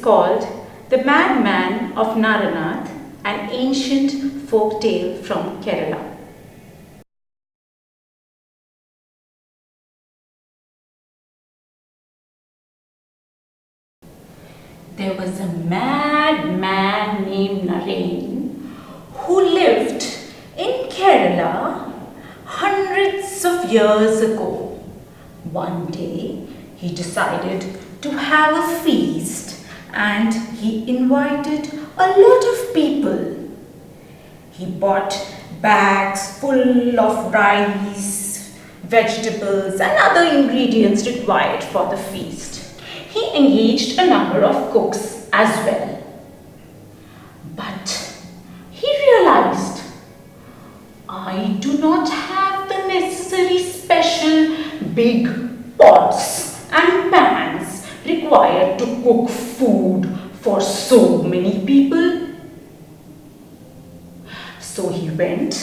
called The Madman of Naranath, an ancient folk tale from Kerala. There was a madman named Naren who lived in Kerala hundreds of years ago. One day he decided to have a feast and he invited a lot of people. He bought bags full of rice, vegetables and other ingredients required for the feast. He engaged a number of cooks as well. But he realized, I do not have the necessary special big pots and pans required to cook food for so many people. So he went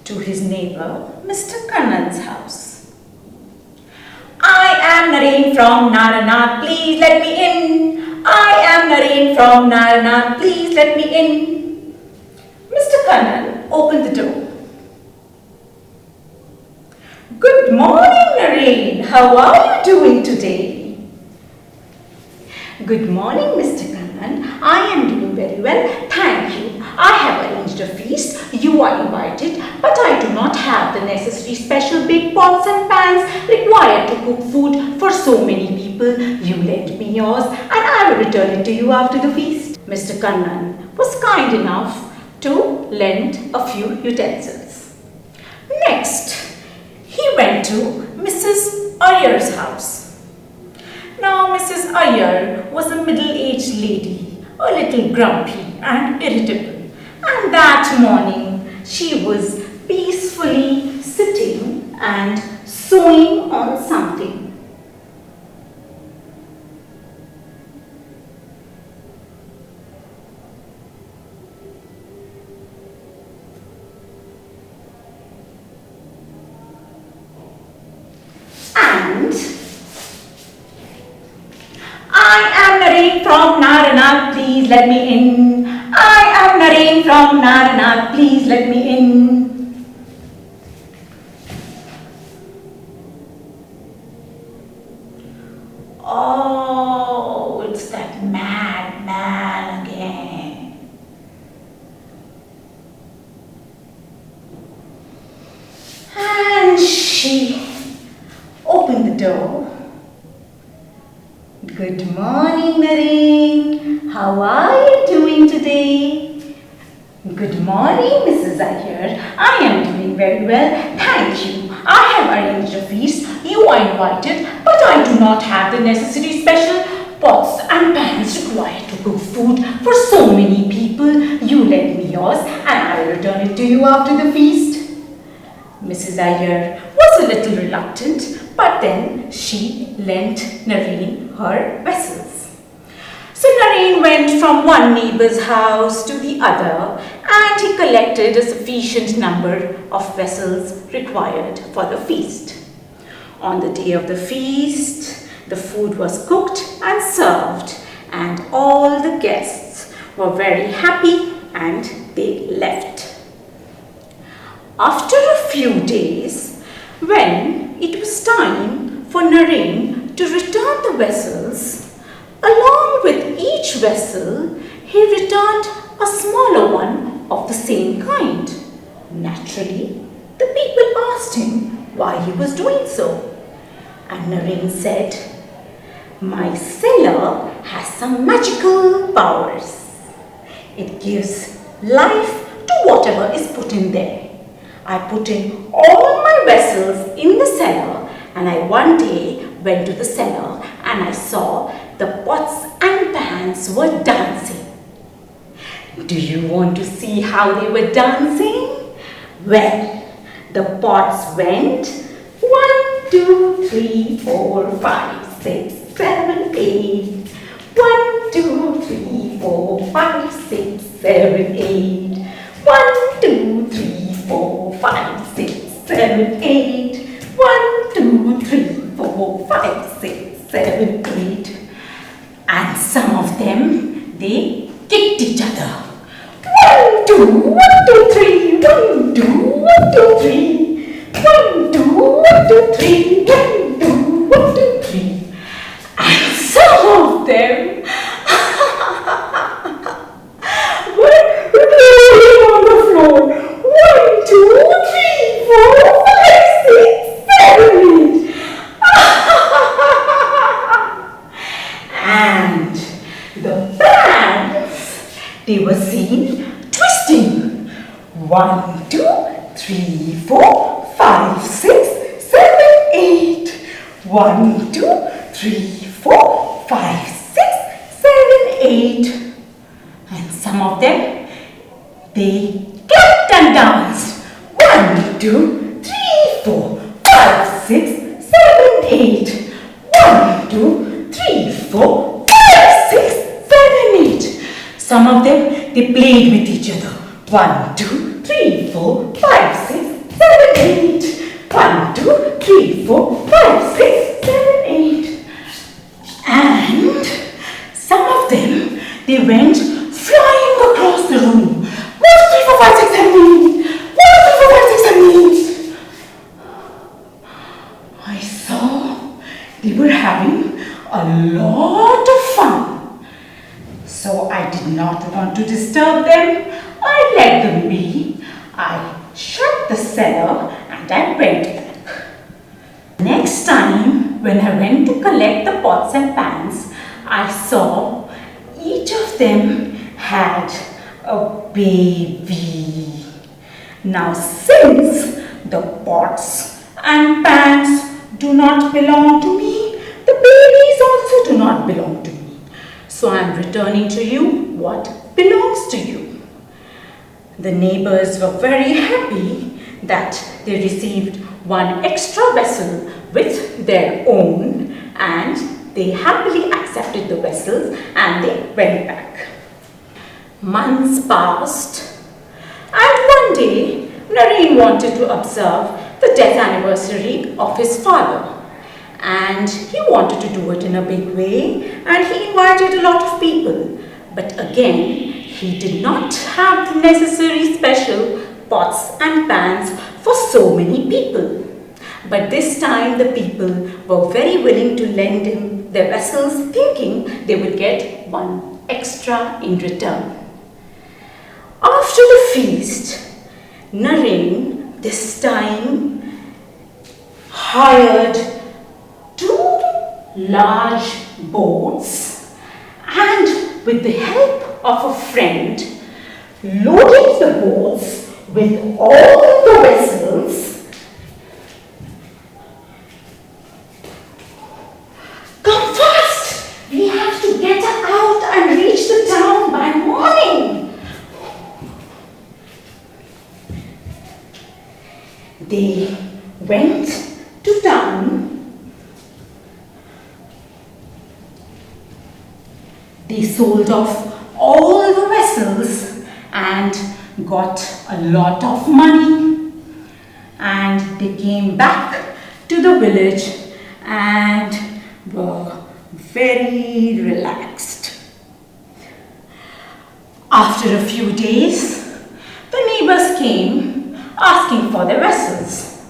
to his neighbor, Mr. Kannan's house. I am Naren from Naranath, please let me in. I am Naren from Naranath, please let me in. Mr. Kannan opened the door. Good morning, Naren. How are you doing today? Good morning, Mr. Kannan. I am doing very well, thank you. I have arranged a feast. You are invited, but I do not have the necessary special big pots and pans required to cook food for so many people. You lend me yours and I will return it to you after the feast. Mr. Kannan was kind enough to lend a few utensils. Next, he went to Mrs. Iyer's house. Now, Mrs. Iyer was a middle-aged lady, a little grumpy and irritable. And that morning, she was peacefully sitting and sewing on something. And I am Naren from Naranath, please let me in. I am Naren from Naranath, please let me in. Oh, it's that madman again. And she opened the door. Good morning, Naren. How are you doing today? Good morning, Mrs. Iyer. I am doing very well, thank you. I have arranged a feast. You are invited, but I do not have the necessary special pots and pans required to cook food for so many people. You lend me yours and I will return it to you after the feast. Mrs. Iyer was a little reluctant, but then she lent Naren her vessels. So Naren went from one neighbor's house to the other and he collected a sufficient number of vessels required for the feast. On the day of the feast, the food was cooked and served and all the guests were very happy and they left. After a few days, when it was time for Naren to return the vessels, along with each vessel, he returned a smaller one of the same kind. Naturally, the people asked him why he was doing so. And Naren said, my cellar has some magical powers. It gives life to whatever is put in there. I put in all my vessels in the cellar and I one day went to the cellar and I saw the pots and pans were dancing. Do you want to see how they were dancing? Well, the pots went 1, 2, 3, 4, 5, 6, 7, 8. 1, 2, 3, 4, 5, 6, 7, 8. 1, 2, 3, 4, 5, 6, 7, 8. 1, 2, 3, 4, 5, 6, 7, 8. And some of them they kicked each other. 1, 2, 1, 2, 3, 1, 2, 1, 2, 3, 1, 2, 1, 2, 3, 1, 2, 1, 2, 3. And some of them were rolling on the floor. 1, 2, 3, 4, 5, 6, 7, 8. And the bands, they were seen twisting. 1, 2, 3, 4, 5, 6, 7, 8. 1, 2, 3, 4, 5, 6, 7, 8. And some of them, they clapped and danced. 1, 2, 3, 4, 5, 6, 7, 8. 1, 2, 3, 4, 5, 6, 7, 8. Some of them, they played with each other. 1, 2, 3, 4, 5, 6, 7, 8. 1, 2, 3, 4, 5, 6, 7, 8. And some of them, they went flying across the room. 1, 2, 3, 4, 5, 6, 7, 8. 1, 2, 3, 4, 5, 6, 7, 8. I saw they were having a lot of fun. So I did not want to disturb them. I let them be. I shut the cellar and I went back. Next time, when I went to collect the pots and pans, I saw each of them had a baby. Now, since the pots and pans do not belong to me, the babies also do not belong to me. So I am returning to you what belongs to you. The neighbors were very happy that they received one extra vessel with their own, and they happily accepted the vessels and they went back. Months passed, and one day Naren wanted to observe the death anniversary of his father, and he wanted to do it in a big way, and he invited a lot of people. But again, he did not have the necessary special pots and pans for so many people. But this time the people were very willing to lend him their vessels, thinking they would get one extra in return. After the feast, Naren this time hired 2 large boats, and with the help of a friend, loaded the boats with all the vessels. Come fast! We have to get out and reach the town by morning. They went to town. They sold off all the vessels and got a lot of money. And they came back to the village and were very relaxed. After a few days, the neighbors came asking for their vessels.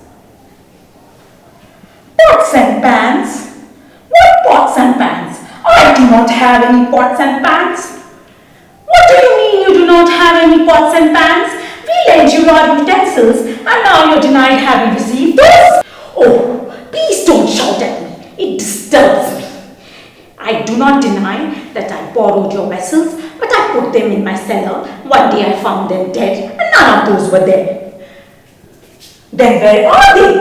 Pots and pans? What pots and pans? I do not have any pots and pans. What do you mean you do not have any pots and pans? We lent you our utensils and now you're denied having received those? Oh, please don't shout at me. It disturbs me. I do not deny that I borrowed your vessels, but I put them in my cellar. One day I found them dead and none of those were there. Then where are they?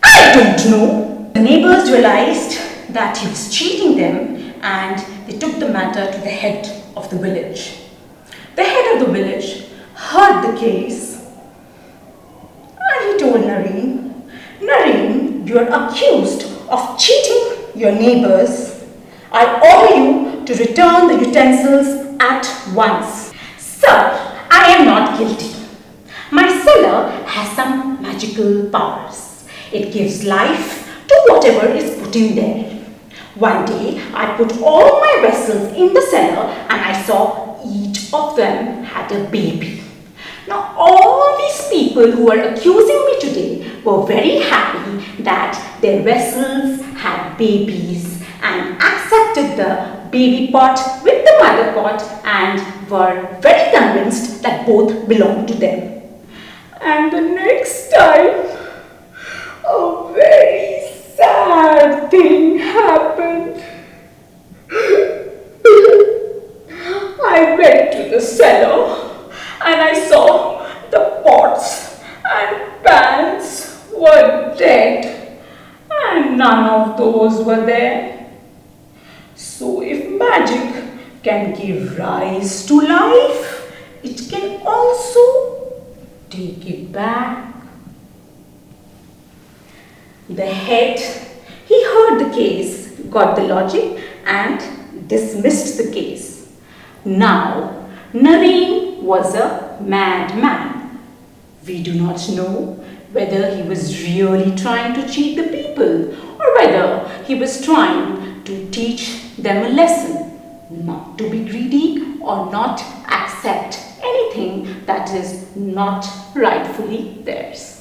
I don't know. The neighbors realized that he was cheating them and they took the matter to the head of the village. The head of the village heard the case and he told Naren, Naren, you are accused of cheating your neighbors. I order you to return the utensils at once. Sir, I am not guilty. My cellar has some magical powers. It gives life to whatever is put in there. One day, I put all my vessels in the cellar and I saw each of them had a baby. Now, all these people who are accusing me today were very happy that their vessels had babies and accepted the baby pot with the mother pot and were very convinced that both belonged to them. And the next time, a very sad thing happened. I went to the cellar and I saw the pots and pans were dead and none of those were there. So if magic can give rise to life, it can also take it back. The head, he heard the case, got the logic and dismissed the case. Now, Naren was a madman. We do not know whether he was really trying to cheat the people or whether he was trying to teach them a lesson, not to be greedy or not accept anything that is not rightfully theirs.